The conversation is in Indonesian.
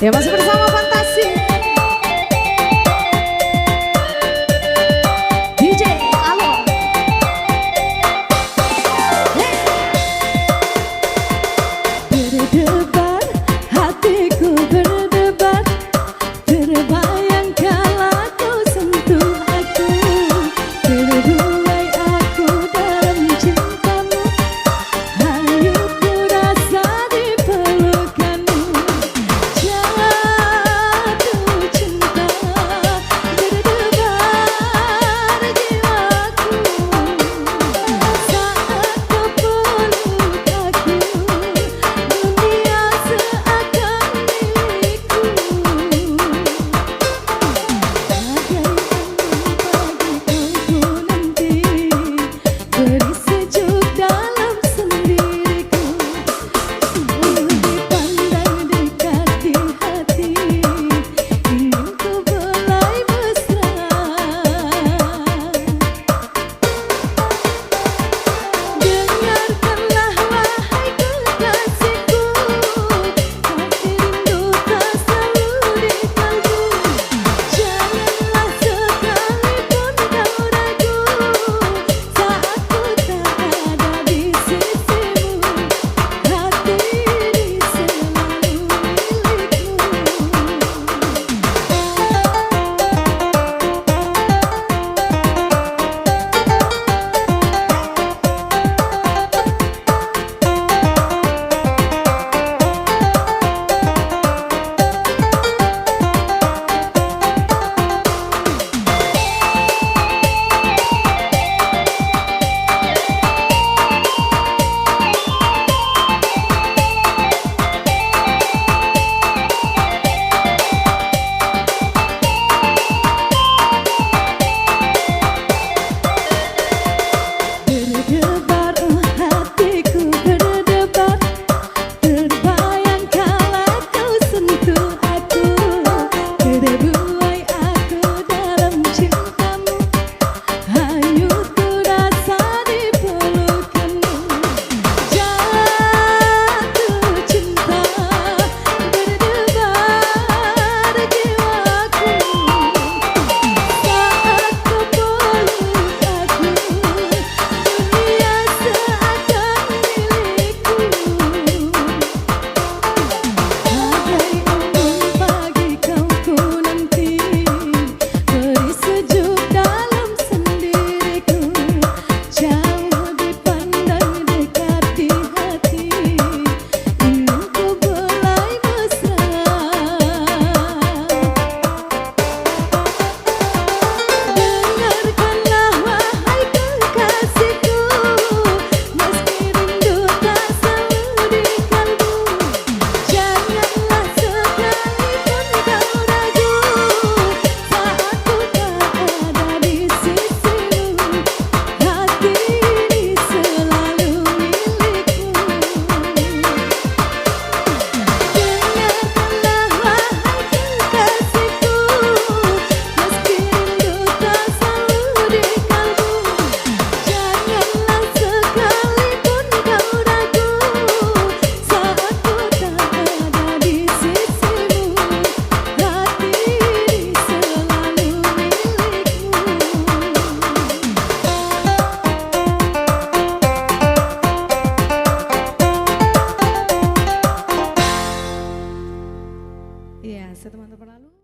Ya masih bersama Fantasi DJ Alon. Berdebar, hatiku berdebar, terbayang kala kau sentuh aku, terbuai aku dalam cintamu, hayu ku rasa di pelukanmu, jatuh cinta berdebar jiwaku, saat kau peluk aku, dunia seakan milikku, bagai angin pagi kau ku nanti, beri sejuk dalam sendiriku, dipandang dekat di hati, ingin ku belai mesra. Dengarkanlah wahai kekasihku, hati rindu tak selalu di kalbu, janganlah sekalipun kau ragu, saat ku tak ada di sisimu, hati ini selalu berdebar, hatiku berdebar, terbayang kala kau sentuh aku, terbuai aku dalam cintamu, hayu ku rasa di pelukanmu, jatuh cinta berdebar jiwaku, saat kau peluk aku, dunia seakan milikku, bagai embun pagi kau ku nanti, beri sejuk dalam sendiriku, jauh dipandang dekat di hati, ingin ku belai mesra. Dengarkanlah wahai kekasihku, meski rindu tak selalu di kalbu, janganlah sekalipun kau ragu, saat ku tak ada di sisimu, hati ini selalu milikmu. Dengarkanlah wahai kekasihku, meski rindu tak selalu di kalbu, janganlah sekalipun kau ragu, saat ku tak ada di sisimu, hati ini selalu milikmu. Iya, setelah teman-teman lalu.